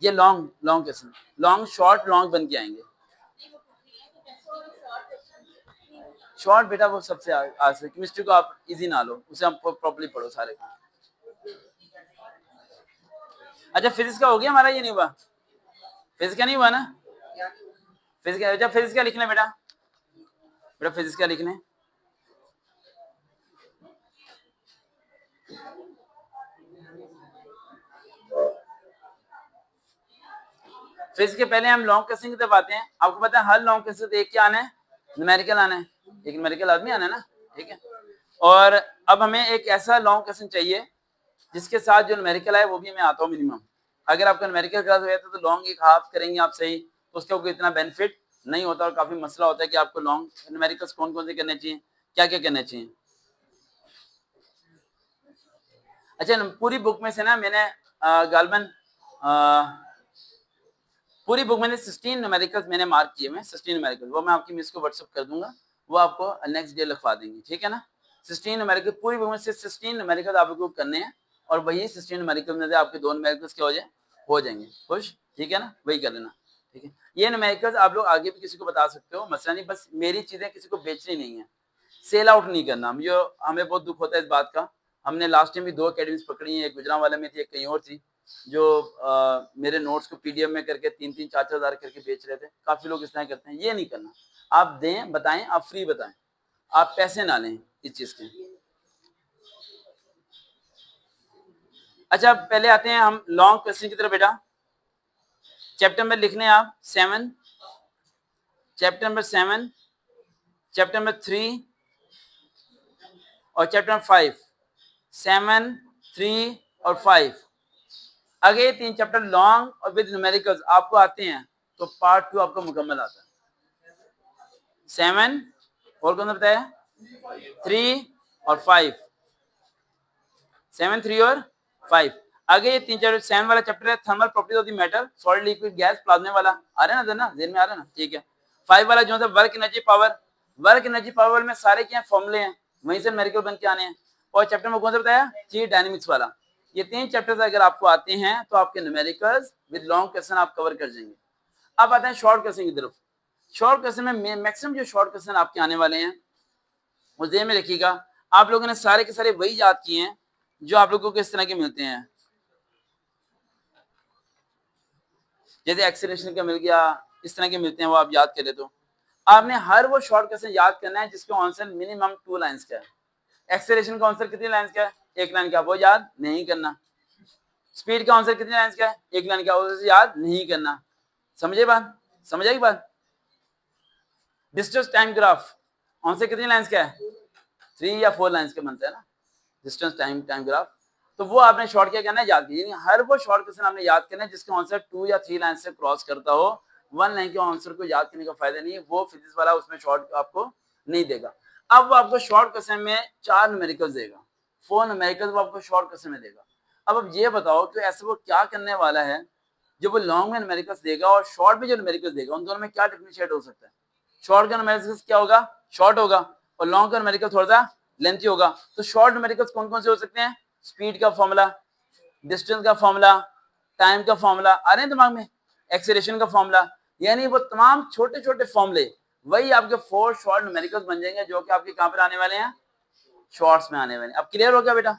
ये long long question, long short long बन के आएंगे। शॉर्ट बेटा वो सबसे आज से केमिस्ट्री को आप इजी ना लो, उसे आप प्रॉपर्ली पढ़ो सारे को। अच्छा फिजिक्स का हो गया हमारा, ये नहीं हुआ, फिजिक्स का नहीं हुआ ना, फिजिक्स अच्छा फिजिक्स का लिखना बेटा, बेटा फिजिक्स का लिखने, फिजिक्स के पहले हम लॉन्ग क्वेश्चन की तरफ आते हैं। आपको पता है हर लॉन्ग क्वेश्चन से एक क्या आना है, न्यूमेरिकल आना है, एक न्यूमेरिकल आदमी आना है ना, ठीक है। और अब हमें एक ऐसा लॉन्ग क्वेश्चन चाहिए जिसके साथ जो न्यूमेरिकल है वो भी हमें आता हो मिनिमम। अगर आपका न्यूमेरिकल क्लास हो जाता है तो लॉन्ग एक हाफ करेंगे आप सही, तो उसका कोई इतना बेनिफिट नहीं होता और काफी मसला होता है कि आपको लॉन्ग न्यूमेरिकल्स कौन कौन से करने चाहिए, क्या क्या करने चाहिए। अच्छा पूरी बुक में से ना मैंने गालबन पूरी बुक मैंने 16 न्यूमेरिकल्स मैंने मार्क किए हुए हैं, 16 न्यूमेरिकल, वो मैं आपकी मिस को व्हाट्सएप कर दूंगा, वो आपको नेक्स्ट डे लिखवा देंगे, ठीक है ना। 16 न्यूमेरिकल पूरी बुक में से 16 न्यूमेरिकल आप लोगों को करने हैं और वही 16 न्यूमेरिकल में से आपके 2 न्यूमेरिकल्स क्या हो जाएंगे खुश, ठीक है ना, वही कर लेना, ठीक है। ये न्यूमेरिकल्स आप लोग आगे भी किसी को बता सकते हो, मसला नहीं, बस मेरी चीजें किसी को बेचनी नहीं है, सेल आउट नहीं करना। हमें बहुत दुख होता है इस बात का। हमने लास्ट टाइम भी 2 अकेडमीज पकड़ी हैं, एक गुजरांवाला में थी, एक कहीं और थी, जो मेरे नोट्स को पीडीएफ में करके 3-3 4-4 हज़ार करके बेच रहे थे। काफी लोग इस तरह करते हैं, ये नहीं करना। आप दें, बताएं, आप फ्री बताएं, आप पैसे ना लें इस चीज के। अच्छा पहले आते हैं हम लॉन्ग क्वेश्चन की तरफ बेटा। चैप्टर नंबर लिखने आप 7, चैप्टर नंबर 7, चैप्टर नंबर 3 और चैप्टर नंबर 5, 7, 3 और 5। अगर ये 3 चैप्टर लॉन्ग और विद न्यूमेरिकल्स आपको आते हैं तो पार्ट 2 आपको मुकम्मल आता है। 7 और कौन सा बताया, 3 और 5, 7, 3 और 5। आगे ये 3 चैप्टर, 7 वाला चैप्टर है thermal properties of the metal, solid, liquid, gas, plasma वाला, आ रहा है ना, जेन में आ रहा है ना, ठीक है। 5 वाला जो है work energy power, work energy power में सारे क्या फॉर्मूले हैं, वहीं से न्यूमेरिकल बन के आने हैं। और चैप्टर में कौन सा बताया, थ्री डायनेमिक्स वाला। ये 3 चैप्टर्स अगर आपको आते हैं तो आपके न्यूमेरिकल्स विद लॉन्ग क्वेश्चन आप कवर कर जाएंगे। अब आते हैं शॉर्ट क्वेश्चन की तरफ। शॉर्ट क्वेश्चन में मैक्सिमम जो शॉर्ट क्वेश्चन आपके आने वाले हैं वो ध्यान में रखिएगा। आप लोगों ने सारे के सारे वही याद किए हैं जो आप लोगों को इस तरह के मिलते हैं, जैसे एक्सेलरेशन का मिल गया, इस तरह के मिलते हैं, वो आप याद करें। तो आपने हर वो शॉर्ट क्वेश्चन याद करना है जिसका आंसर मिनिमम 2 लाइंस का है। एक्सेलरेशन का आंसर कितनी लाइंस का है, 1 लाइन का, वो याद नहीं करना। स्पीड का आंसर कितनी लाइंस का है, 1 लाइन का, उसे याद नहीं करना। समझे बात, समझ आई बात। डिस्टेंस टाइम ग्राफ आंसर कितनी लाइंस का है, 3 या 4 लाइंस का बनता है ना, डिस्टेंस टाइम ग्राफ। तो वो आपने शॉर्ट क्या करना है, याद कीजिए। हर वो शॉर्ट क्वेश्चन आपने याद करना है जिसका आंसर 2 या 3 लाइन से क्रॉस करता हो। 1 लाइन के आंसर को याद करने का फायदा नहीं है, वो फिजिक्स वाला उसमें शॉर्ट आपको नहीं देगा। अब वो आपको शॉर्ट क्वेश्चन में 4 न्यूमेरिकल्स देगा, 4 न्यूमेरिकल्स वो आपको शॉर्ट क्वेश्चन में देगा। अब ये बताओ कि ऐसे वो क्या करने वाला है जो वो लॉन्ग में न्यूमेरिकल्स देगा और शॉर्ट में जो न्यूमेरिकल्स देगा, उन दोनों में क्या डिफरेंशिएट हो सकता है। शॉर्ट का न्यूमेरिकल्स क्या होगा, शॉर्ट होगा, और लॉन्ग का न्यूमेरिकल थोड़ा सा लेंथी होगा। तो शॉर्ट न्यूमेरिकल्स कौन कौन से हो सकते हैं, स्पीड का फॉर्मूला, डिस्टेंस का फॉर्मूला, टाइम का फॉर्मूला, आ रहे हैं दिमाग में, एक्सेलरेशन का फॉर्मूला, यानी वो तमाम छोटे छोटे फॉर्मूले वही आपके 4 शॉर्ट न्यूमेरिकल्स बन जाएंगे जो कि आपके कहां पर आने वाले हैं, शॉर्ट्स में आने वाले हैं। अब क्लियर हो गया बेटा,